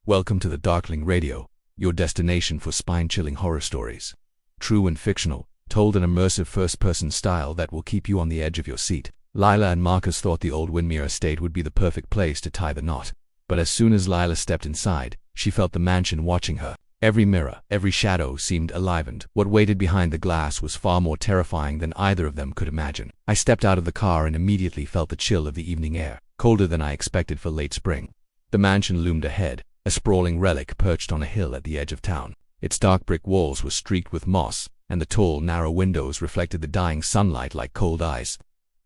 Welcome to the Darkling Radio, your destination for spine-chilling horror stories. True and fictional, told in immersive first-person style that will keep you on the edge of your seat. Lila and Marcus thought the old Windermere estate would be the perfect place to tie the knot. But as soon as Lila stepped inside, she felt the mansion watching her. Every mirror, every shadow seemed enlivened. What waited behind the glass was far more terrifying than either of them could imagine. I stepped out of the car and immediately felt the chill of the evening air, colder than I expected for late spring. The mansion loomed ahead, a sprawling relic perched on a hill at the edge of town. Its dark brick walls were streaked with moss, and the tall, narrow windows reflected the dying sunlight like cold eyes.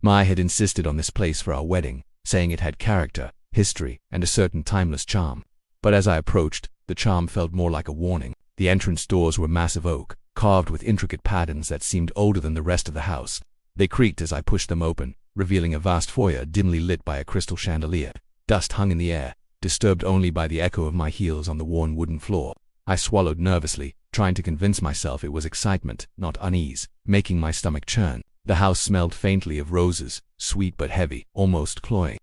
Mai had insisted on this place for our wedding, saying it had character, history, and a certain timeless charm. But as I approached, the charm felt more like a warning. The entrance doors were massive oak, carved with intricate patterns that seemed older than the rest of the house. They creaked as I pushed them open, revealing a vast foyer dimly lit by a crystal chandelier. Dust hung in the air, disturbed only by the echo of my heels on the worn wooden floor. I swallowed nervously, trying to convince myself it was excitement, not unease, making my stomach churn. The house smelled faintly of roses, sweet but heavy, almost cloying.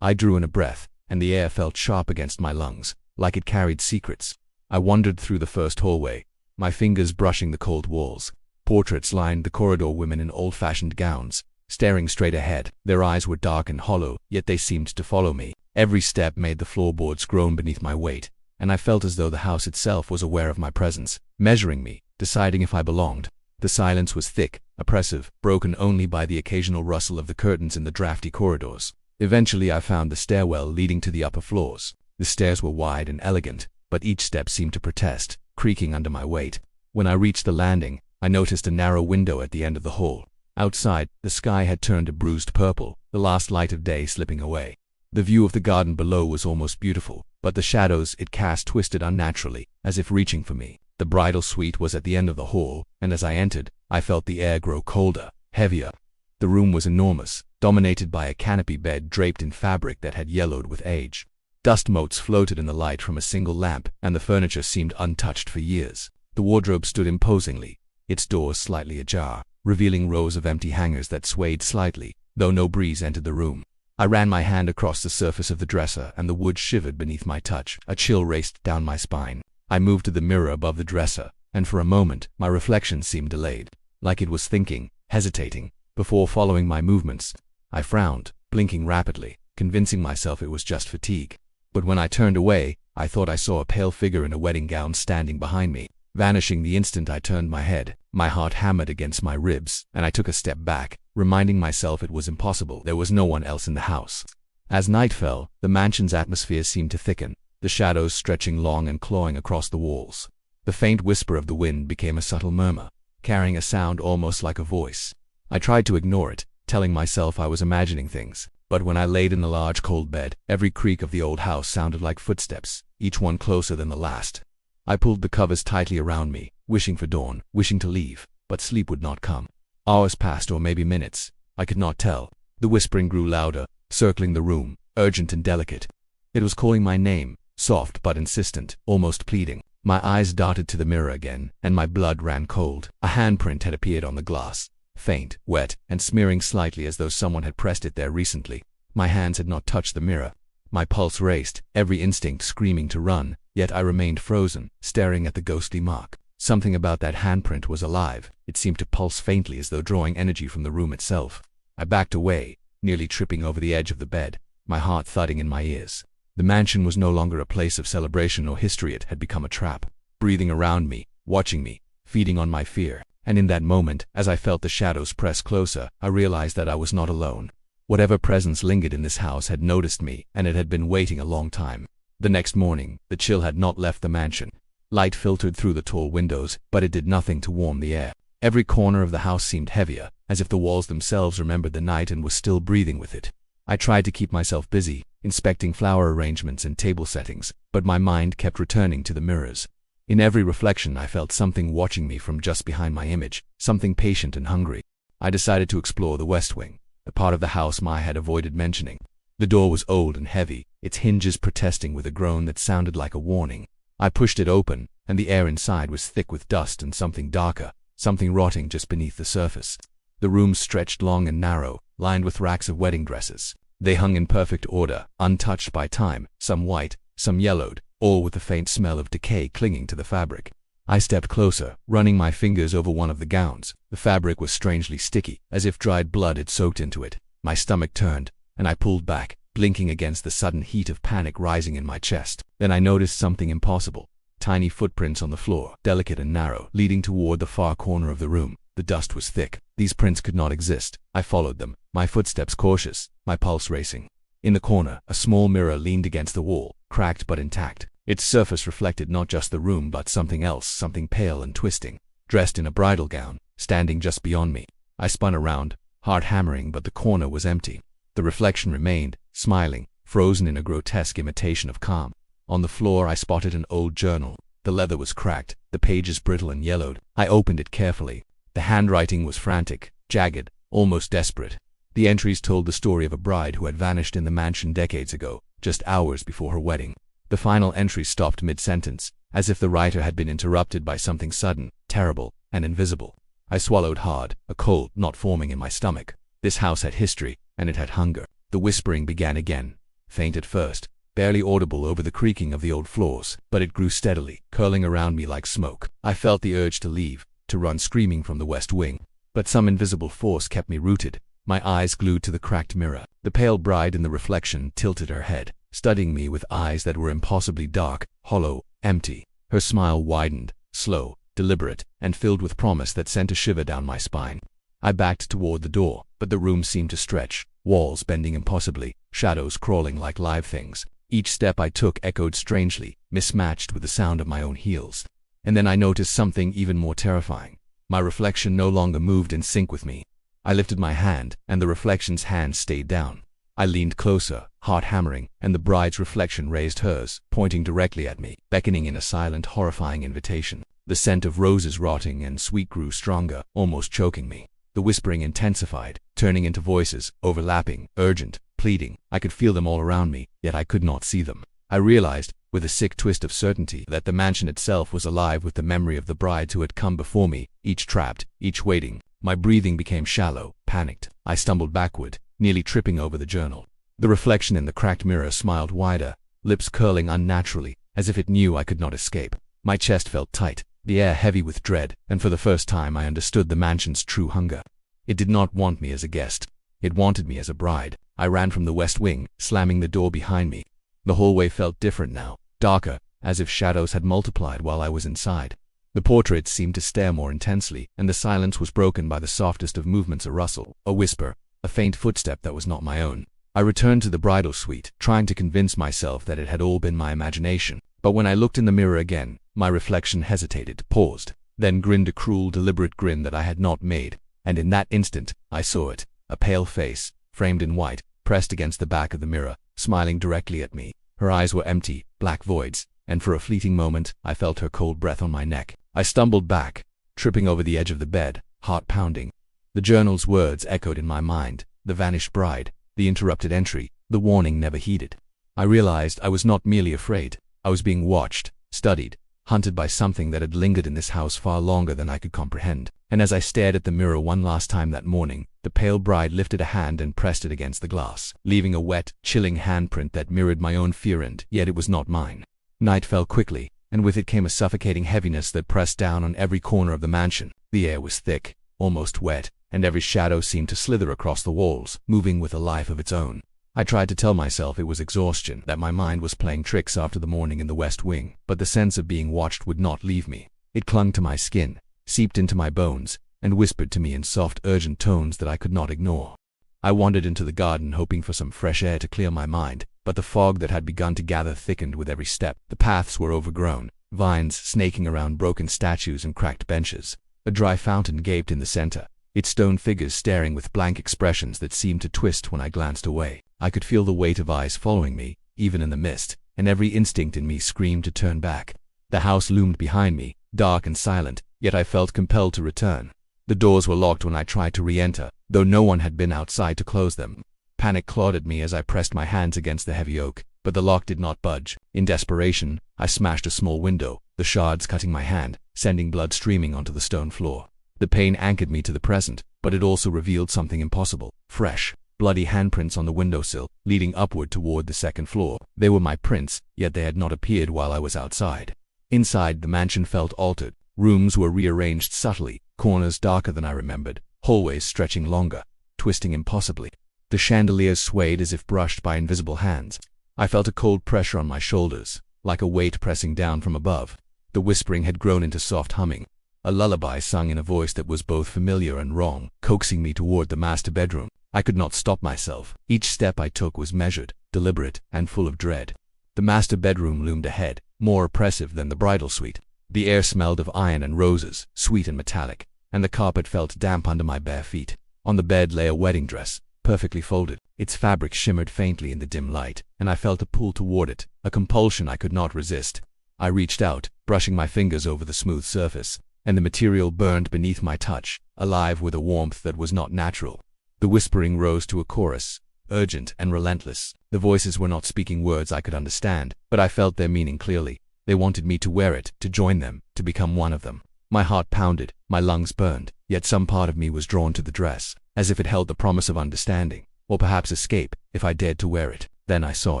I drew in a breath, and the air felt sharp against my lungs, like it carried secrets. I wandered through the first hallway, my fingers brushing the cold walls. Portraits lined the corridor, women in old-fashioned gowns, staring straight ahead. Their eyes were dark and hollow, yet they seemed to follow me. Every step made the floorboards groan beneath my weight, and I felt as though the house itself was aware of my presence, measuring me, deciding if I belonged. The silence was thick, oppressive, broken only by the occasional rustle of the curtains in the drafty corridors. Eventually I found the stairwell leading to the upper floors. The stairs were wide and elegant, but each step seemed to protest, creaking under my weight. When I reached the landing, I noticed a narrow window at the end of the hall. Outside, the sky had turned a bruised purple, the last light of day slipping away. The view of the garden below was almost beautiful, but the shadows it cast twisted unnaturally, as if reaching for me. The bridal suite was at the end of the hall, and as I entered, I felt the air grow colder, heavier. The room was enormous, dominated by a canopy bed draped in fabric that had yellowed with age. Dust motes floated in the light from a single lamp, and the furniture seemed untouched for years. The wardrobe stood imposingly, its doors slightly ajar, revealing rows of empty hangers that swayed slightly, though no breeze entered the room. I ran my hand across the surface of the dresser, and the wood shivered beneath my touch. A chill raced down my spine. I moved to the mirror above the dresser, and for a moment, my reflection seemed delayed, like it was thinking, hesitating, before following my movements. I frowned, blinking rapidly, convincing myself it was just fatigue. But when I turned away, I thought I saw a pale figure in a wedding gown standing behind me, vanishing the instant I turned my head. My heart hammered against my ribs, and I took a step back, reminding myself it was impossible. There was no one else in the house. As night fell, the mansion's atmosphere seemed to thicken, the shadows stretching long and clawing across the walls. The faint whisper of the wind became a subtle murmur, carrying a sound almost like a voice. I tried to ignore it, telling myself I was imagining things, but when I laid in the large cold bed, every creak of the old house sounded like footsteps, each one closer than the last. I pulled the covers tightly around me, wishing for dawn, wishing to leave, but sleep would not come. Hours passed, or maybe minutes. I could not tell. The whispering grew louder, circling the room, urgent and delicate. It was calling my name, soft but insistent, almost pleading. My eyes darted to the mirror again, and my blood ran cold. A handprint had appeared on the glass, faint, wet, and smearing slightly as though someone had pressed it there recently. My hands had not touched the mirror. My pulse raced, every instinct screaming to run, yet I remained frozen, staring at the ghostly mark. Something about that handprint was alive. It seemed to pulse faintly as though drawing energy from the room itself. I backed away, nearly tripping over the edge of the bed, my heart thudding in my ears. The mansion was no longer a place of celebration or history. It had become a trap, breathing around me, watching me, feeding on my fear. And in that moment, as I felt the shadows press closer, I realized that I was not alone. Whatever presence lingered in this house had noticed me, and it had been waiting a long time. The next morning, the chill had not left the mansion. Light filtered through the tall windows, but it did nothing to warm the air. Every corner of the house seemed heavier, as if the walls themselves remembered the night and were still breathing with it. I tried to keep myself busy, inspecting flower arrangements and table settings, but my mind kept returning to the mirrors. In every reflection I felt something watching me from just behind my image, something patient and hungry. I decided to explore the west wing, the part of the house Mai had avoided mentioning. The door was old and heavy, its hinges protesting with a groan that sounded like a warning. I pushed it open, and the air inside was thick with dust and something darker, something rotting just beneath the surface. The room stretched long and narrow, lined with racks of wedding dresses. They hung in perfect order, untouched by time, some white, some yellowed, all with the faint smell of decay clinging to the fabric. I stepped closer, running my fingers over one of the gowns. The fabric was strangely sticky, as if dried blood had soaked into it. My stomach turned, and I pulled back, blinking against the sudden heat of panic rising in my chest. Then I noticed something impossible. Tiny footprints on the floor, delicate and narrow, leading toward the far corner of the room. The dust was thick. These prints could not exist. I followed them, my footsteps cautious, my pulse racing. In the corner, a small mirror leaned against the wall, cracked but intact. Its surface reflected not just the room but something else, something pale and twisting. Dressed in a bridal gown, standing just beyond me. I spun around, heart hammering, but the corner was empty. The reflection remained, smiling, frozen in a grotesque imitation of calm. On the floor I spotted an old journal. The leather was cracked, the pages brittle and yellowed. I opened it carefully. The handwriting was frantic, jagged, almost desperate. The entries told the story of a bride who had vanished in the mansion decades ago, just hours before her wedding. The final entry stopped mid-sentence, as if the writer had been interrupted by something sudden, terrible, and invisible. I swallowed hard, a cold knot forming in my stomach. This house had history, and it had hunger. The whispering began again, faint at first, barely audible over the creaking of the old floors, but it grew steadily, curling around me like smoke. I felt the urge to leave, to run screaming from the west wing. But some invisible force kept me rooted, my eyes glued to the cracked mirror. The pale bride in the reflection tilted her head, studying me with eyes that were impossibly dark, hollow, empty. Her smile widened, slow, deliberate, and filled with promise that sent a shiver down my spine. I backed toward the door, but the room seemed to stretch, walls bending impossibly, shadows crawling like live things. Each step I took echoed strangely, mismatched with the sound of my own heels. And then I noticed something even more terrifying. My reflection no longer moved in sync with me. I lifted my hand, and the reflection's hand stayed down. I leaned closer, heart hammering, and the bride's reflection raised hers, pointing directly at me, beckoning in a silent, horrifying invitation. The scent of roses rotting and sweet grew stronger, almost choking me. The whispering intensified, turning into voices, overlapping, urgent, pleading. I could feel them all around me, yet I could not see them. I realized, with a sick twist of certainty, that the mansion itself was alive with the memory of the brides who had come before me, each trapped, each waiting. My breathing became shallow, panicked. I stumbled backward, nearly tripping over the journal. The reflection in the cracked mirror smiled wider, lips curling unnaturally, as if it knew I could not escape. My chest felt tight, the air heavy with dread, and for the first time I understood the mansion's true hunger. It did not want me as a guest. It wanted me as a bride. I ran from the west wing, slamming the door behind me. The hallway felt different now, darker, as if shadows had multiplied while I was inside. The portraits seemed to stare more intensely, and the silence was broken by the softest of movements, a rustle, a whisper, a faint footstep that was not my own. I returned to the bridal suite, trying to convince myself that it had all been my imagination. But when I looked in the mirror again, my reflection hesitated, paused, then grinned a cruel, deliberate grin that I had not made. And in that instant, I saw it, a pale face, framed in white, pressed against the back of the mirror, smiling directly at me. Her eyes were empty, black voids, and for a fleeting moment, I felt her cold breath on my neck. I stumbled back, tripping over the edge of the bed, heart pounding. The journal's words echoed in my mind, the vanished bride, the interrupted entry, the warning never heeded. I realized I was not merely afraid. I was being watched, studied, hunted by something that had lingered in this house far longer than I could comprehend. And as I stared at the mirror one last time that morning, the pale bride lifted a hand and pressed it against the glass, leaving a wet, chilling handprint that mirrored my own fear, and yet it was not mine. Night fell quickly, and with it came a suffocating heaviness that pressed down on every corner of the mansion. The air was thick, almost wet, and every shadow seemed to slither across the walls, moving with a life of its own. I tried to tell myself it was exhaustion, that my mind was playing tricks after the morning in the west wing, but the sense of being watched would not leave me. It clung to my skin, seeped into my bones, and whispered to me in soft, urgent tones that I could not ignore. I wandered into the garden, hoping for some fresh air to clear my mind, but the fog that had begun to gather thickened with every step. The paths were overgrown, vines snaking around broken statues and cracked benches. A dry fountain gaped in the center, its stone figures staring with blank expressions that seemed to twist when I glanced away. I could feel the weight of eyes following me, even in the mist, and every instinct in me screamed to turn back. The house loomed behind me, dark and silent, yet I felt compelled to return. The doors were locked when I tried to re-enter, though no one had been outside to close them. Panic clawed at me as I pressed my hands against the heavy oak, but the lock did not budge. In desperation, I smashed a small window, the shards cutting my hand, sending blood streaming onto the stone floor. The pain anchored me to the present, but it also revealed something impossible, fresh, bloody handprints on the windowsill, leading upward toward the second floor. They were my prints, yet they had not appeared while I was outside. Inside, the mansion felt altered. Rooms were rearranged subtly, corners darker than I remembered, hallways stretching longer, twisting impossibly. The chandeliers swayed as if brushed by invisible hands. I felt a cold pressure on my shoulders, like a weight pressing down from above. The whispering had grown into soft humming, a lullaby sung in a voice that was both familiar and wrong, coaxing me toward the master bedroom. I could not stop myself. Each step I took was measured, deliberate, and full of dread. The master bedroom loomed ahead, more oppressive than the bridal suite. The air smelled of iron and roses, sweet and metallic, and the carpet felt damp under my bare feet. On the bed lay a wedding dress, perfectly folded. Its fabric shimmered faintly in the dim light, and I felt a pull toward it, a compulsion I could not resist. I reached out, brushing my fingers over the smooth surface, and the material burned beneath my touch, alive with a warmth that was not natural. The whispering rose to a chorus, urgent and relentless. The voices were not speaking words I could understand, but I felt their meaning clearly. They wanted me to wear it, to join them, to become one of them. My heart pounded, my lungs burned, yet some part of me was drawn to the dress, as if it held the promise of understanding, or perhaps escape, if I dared to wear it. Then I saw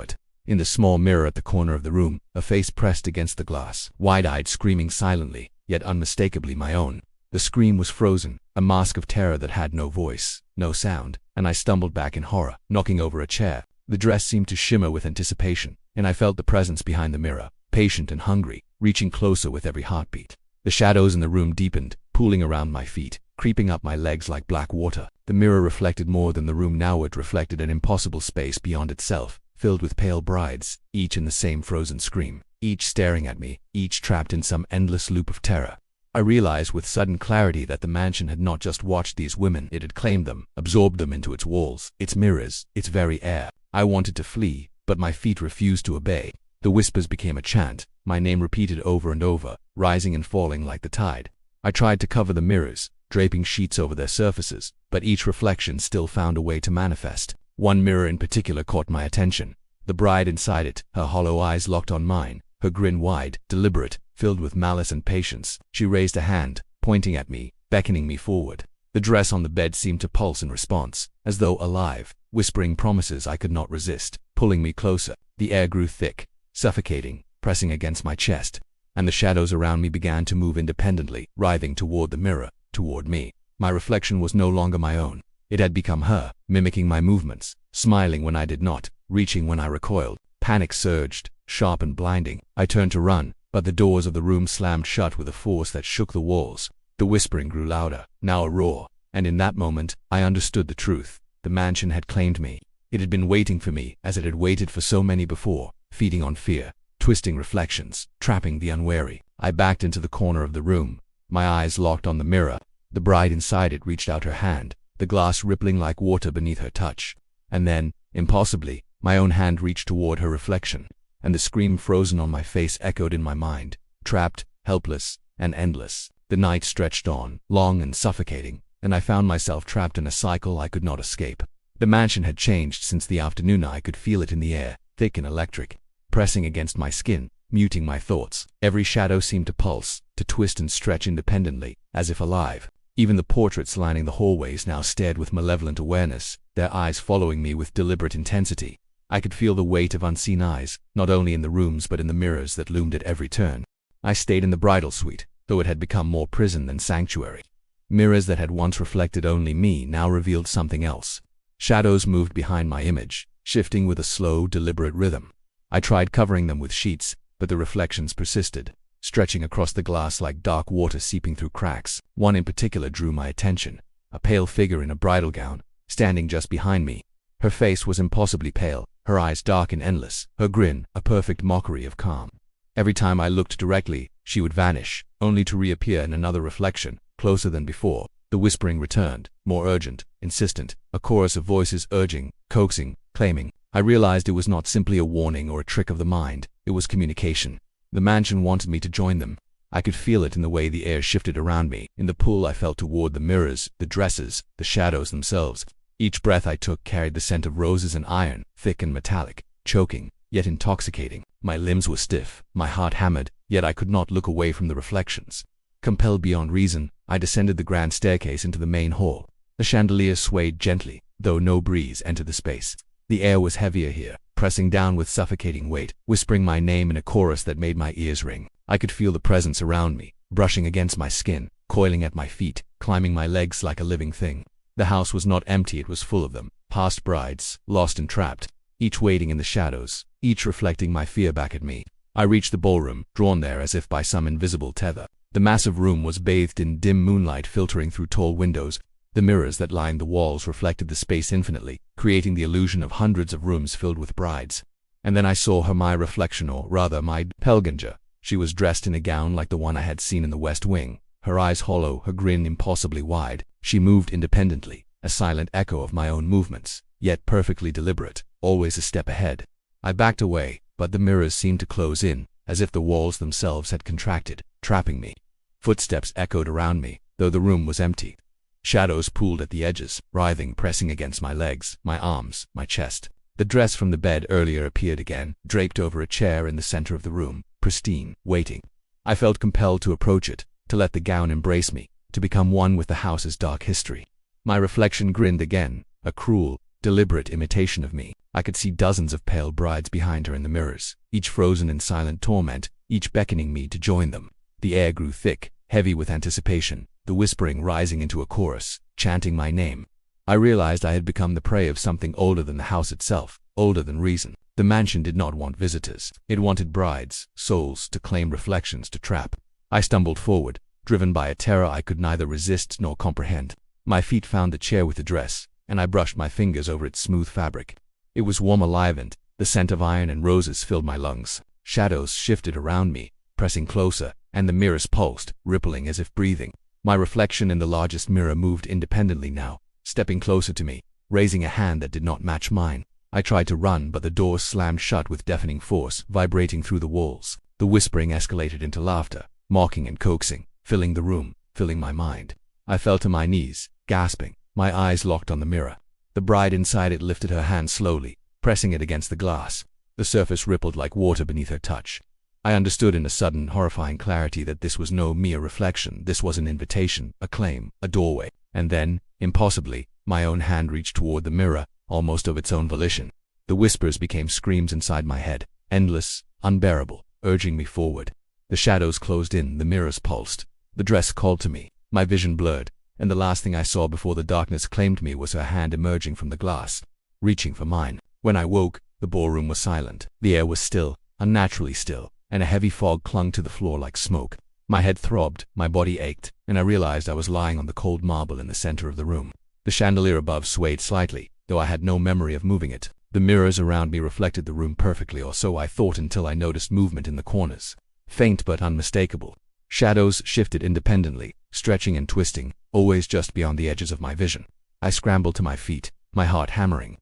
it. In the small mirror at the corner of the room, a face pressed against the glass, wide-eyed, screaming silently, yet unmistakably my own. The scream was frozen, a mask of terror that had no voice, no sound, and I stumbled back in horror, knocking over a chair. The dress seemed to shimmer with anticipation, and I felt the presence behind the mirror, patient and hungry, reaching closer with every heartbeat. The shadows in the room deepened, pooling around my feet, creeping up my legs like black water. The mirror reflected more than the room now. It reflected an impossible space beyond itself, filled with pale brides, each in the same frozen scream, each staring at me, each trapped in some endless loop of terror. I realized with sudden clarity that the mansion had not just watched these women, it had claimed them, absorbed them into its walls, its mirrors, its very air. I wanted to flee, but my feet refused to obey. The whispers became a chant, my name repeated over and over, rising and falling like the tide. I tried to cover the mirrors, draping sheets over their surfaces, but each reflection still found a way to manifest. One mirror in particular caught my attention. The bride inside it, her hollow eyes locked on mine, her grin wide, deliberate, filled with malice and patience. She raised a hand, pointing at me, beckoning me forward. The dress on the bed seemed to pulse in response, as though alive, whispering promises I could not resist, pulling me closer. The air grew thick, suffocating, pressing against my chest, and the shadows around me began to move independently, writhing toward the mirror, toward me. My reflection was no longer my own. It had become her, mimicking my movements, smiling when I did not, reaching when I recoiled. Panic surged, sharp and blinding. I turned to run, but the doors of the room slammed shut with a force that shook the walls. The whispering grew louder, now a roar, and in that moment, I understood the truth. The mansion had claimed me. It had been waiting for me, as it had waited for so many before, feeding on fear, twisting reflections, trapping the unwary. I backed into the corner of the room, my eyes locked on the mirror. The bride inside it reached out her hand, the glass rippling like water beneath her touch. And then, impossibly, my own hand reached toward her reflection, and the scream frozen on my face echoed in my mind, trapped, helpless, and endless. The night stretched on, long and suffocating, and I found myself trapped in a cycle I could not escape. The mansion had changed since the afternoon. I could feel it in the air, thick and electric, pressing against my skin, muting my thoughts. Every shadow seemed to pulse, to twist and stretch independently, as if alive. Even the portraits lining the hallways now stared with malevolent awareness, their eyes following me with deliberate intensity. I could feel the weight of unseen eyes, not only in the rooms but in the mirrors that loomed at every turn. I stayed in the bridal suite, though it had become more prison than sanctuary. Mirrors that had once reflected only me now revealed something else. Shadows moved behind my image, shifting with a slow, deliberate rhythm. I tried covering them with sheets, but the reflections persisted, stretching across the glass like dark water seeping through cracks. One in particular drew my attention, a pale figure in a bridal gown, standing just behind me. Her face was impossibly pale, her eyes dark and endless, her grin a perfect mockery of calm. Every time I looked directly, she would vanish, only to reappear in another reflection, closer than before. The whispering returned, more urgent, insistent, a chorus of voices urging, coaxing, claiming. I realized it was not simply a warning or a trick of the mind, it was communication. The mansion wanted me to join them. I could feel it in the way the air shifted around me, in the pull I felt toward the mirrors, the dresses, the shadows themselves. Each breath I took carried the scent of roses and iron, thick and metallic, choking, yet intoxicating. My limbs were stiff, my heart hammered, yet I could not look away from the reflections. Compelled beyond reason, I descended the grand staircase into the main hall. The chandelier swayed gently, though no breeze entered the space. The air was heavier here, pressing down with suffocating weight, whispering my name in a chorus that made my ears ring. I could feel the presence around me, brushing against my skin, coiling at my feet, climbing my legs like a living thing. The house was not empty, it was full of them, past brides, lost and trapped, each waiting in the shadows, each reflecting my fear back at me. I reached the ballroom, drawn there as if by some invisible tether. The massive room was bathed in dim moonlight filtering through tall windows. The mirrors that lined the walls reflected the space infinitely, creating the illusion of hundreds of rooms filled with brides. And then I saw her, my reflection, or rather my doppelganger. She was dressed in a gown like the one I had seen in the West Wing, her eyes hollow, her grin impossibly wide. She moved independently, a silent echo of my own movements, yet perfectly deliberate, always a step ahead. I backed away, but the mirrors seemed to close in, as if the walls themselves had contracted, trapping me. Footsteps echoed around me, though the room was empty. Shadows pooled at the edges, writhing, pressing against my legs, my arms, my chest. The dress from the bed earlier appeared again, draped over a chair in the center of the room, pristine, waiting. I felt compelled to approach it, to let the gown embrace me, to become one with the house's dark history. My reflection grinned again, a cruel, deliberate imitation of me. I could see dozens of pale brides behind her in the mirrors, each frozen in silent torment, each beckoning me to join them. The air grew thick, heavy with anticipation, the whispering rising into a chorus, chanting my name. I realized I had become the prey of something older than the house itself, older than reason. The mansion did not want visitors. It wanted brides, souls to claim, reflections to trap. I stumbled forward, driven by a terror I could neither resist nor comprehend. My feet found the chair with the dress, and I brushed my fingers over its smooth fabric. It was warm, alive, and the scent of iron and roses filled my lungs. Shadows shifted around me, pressing closer, and the mirrors pulsed, rippling as if breathing. My reflection in the largest mirror moved independently now, stepping closer to me, raising a hand that did not match mine. I tried to run, but the door slammed shut with deafening force, vibrating through the walls. The whispering escalated into laughter, mocking and coaxing, filling the room, filling my mind. I fell to my knees, gasping, my eyes locked on the mirror. The bride inside it lifted her hand slowly, pressing it against the glass. The surface rippled like water beneath her touch. I understood in a sudden, horrifying clarity that this was no mere reflection. This was an invitation, a claim, a doorway. And then, impossibly, my own hand reached toward the mirror, almost of its own volition. The whispers became screams inside my head, endless, unbearable, urging me forward. The shadows closed in, the mirrors pulsed. The dress called to me, my vision blurred, and the last thing I saw before the darkness claimed me was her hand emerging from the glass, reaching for mine. When I woke, the ballroom was silent. The air was still, unnaturally still, and a heavy fog clung to the floor like smoke. My head throbbed, my body ached, and I realized I was lying on the cold marble in the center of the room. The chandelier above swayed slightly, though I had no memory of moving it. The mirrors around me reflected the room perfectly, or so I thought, until I noticed movement in the corners. Faint but unmistakable. Shadows shifted independently, stretching and twisting, always just beyond the edges of my vision. I scrambled to my feet, my heart hammering.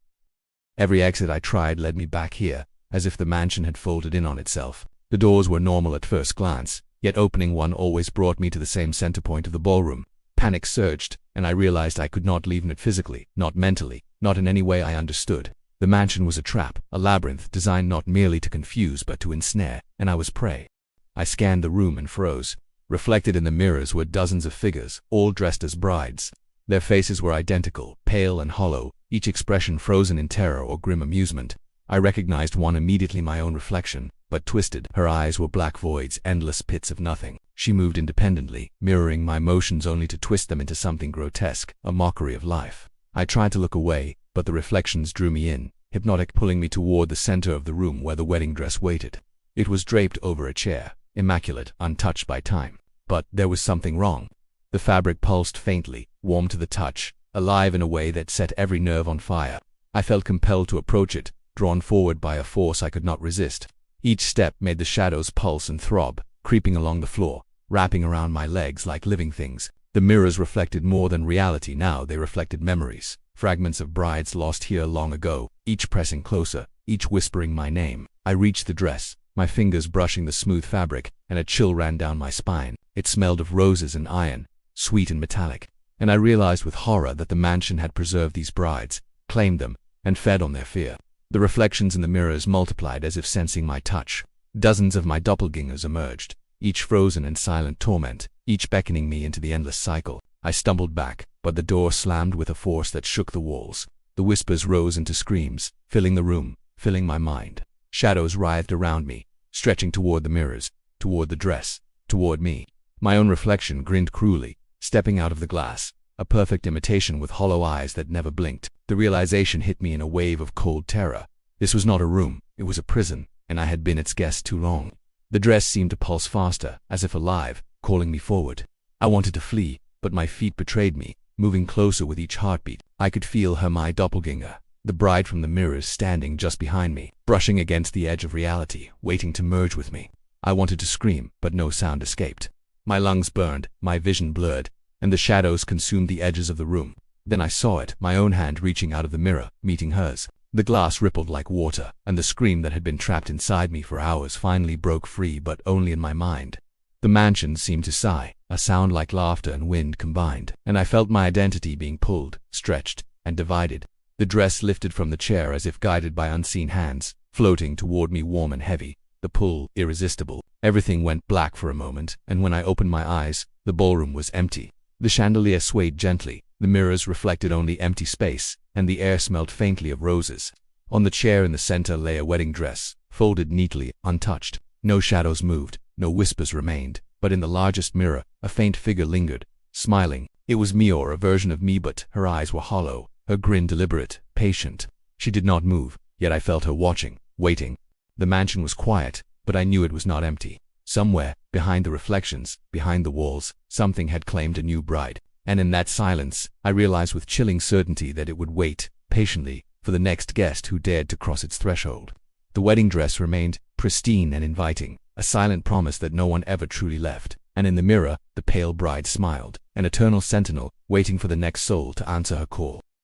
Every exit I tried led me back here, as if the mansion had folded in on itself. The doors were normal at first glance, yet opening one always brought me to the same center point of the ballroom. Panic surged, and I realized I could not leave it physically, not mentally, not in any way I understood. The mansion was a trap, a labyrinth designed not merely to confuse but to ensnare, and I was prey. I scanned the room and froze. Reflected in the mirrors were dozens of figures, all dressed as brides. Their faces were identical, pale and hollow, each expression frozen in terror or grim amusement. I recognized one immediately, my own reflection, but twisted. Her eyes were black voids, endless pits of nothing. She moved independently, mirroring my motions only to twist them into something grotesque, a mockery of life. I tried to look away, but the reflections drew me in, hypnotic, pulling me toward the center of the room where the wedding dress waited. It was draped over a chair, immaculate, untouched by time. But there was something wrong. The fabric pulsed faintly, warm to the touch, alive in a way that set every nerve on fire. I felt compelled to approach it, drawn forward by a force I could not resist. Each step made the shadows pulse and throb, creeping along the floor, wrapping around my legs like living things. The mirrors reflected more than reality now, they reflected memories, fragments of brides lost here long ago, each pressing closer, each whispering my name. I reached the dress, my fingers brushing the smooth fabric, and a chill ran down my spine. It smelled of roses and iron, sweet and metallic, and I realized with horror that the mansion had preserved these brides, claimed them, and fed on their fear. The reflections in the mirrors multiplied as if sensing my touch. Dozens of my doppelgangers emerged, each frozen in silent torment, each beckoning me into the endless cycle. I stumbled back, but the door slammed with a force that shook the walls. The whispers rose into screams, filling the room, filling my mind. Shadows writhed around me, stretching toward the mirrors, toward the dress, toward me. My own reflection grinned cruelly, stepping out of the glass, a perfect imitation with hollow eyes that never blinked. The realization hit me in a wave of cold terror. This was not a room, it was a prison, and I had been its guest too long. The dress seemed to pulse faster, as if alive, calling me forward. I wanted to flee, but my feet betrayed me, moving closer with each heartbeat. I could feel her, my doppelganger, the bride from the mirrors, standing just behind me, brushing against the edge of reality, waiting to merge with me. I wanted to scream, but no sound escaped. My lungs burned, my vision blurred, and the shadows consumed the edges of the room. Then I saw it, my own hand reaching out of the mirror, meeting hers. The glass rippled like water, and the scream that had been trapped inside me for hours finally broke free, but only in my mind. The mansion seemed to sigh, a sound like laughter and wind combined, and I felt my identity being pulled, stretched, and divided. The dress lifted from the chair as if guided by unseen hands, floating toward me warm and heavy, the pull irresistible. Everything went black for a moment, and when I opened my eyes, the ballroom was empty. The chandelier swayed gently, the mirrors reflected only empty space, and the air smelled faintly of roses. On the chair in the center lay a wedding dress, folded neatly, untouched. No shadows moved, no whispers remained, but in the largest mirror, a faint figure lingered, smiling. It was me, or a version of me, but her eyes were hollow, her grin deliberate, patient. She did not move, yet I felt her watching, waiting. The mansion was quiet, but I knew it was not empty. Somewhere, behind the reflections, behind the walls, something had claimed a new bride. And in that silence, I realized with chilling certainty that it would wait, patiently, for the next guest who dared to cross its threshold. The wedding dress remained, pristine and inviting, a silent promise that no one ever truly left. And in the mirror, the pale bride smiled, an eternal sentinel, waiting for the next soul to answer her call.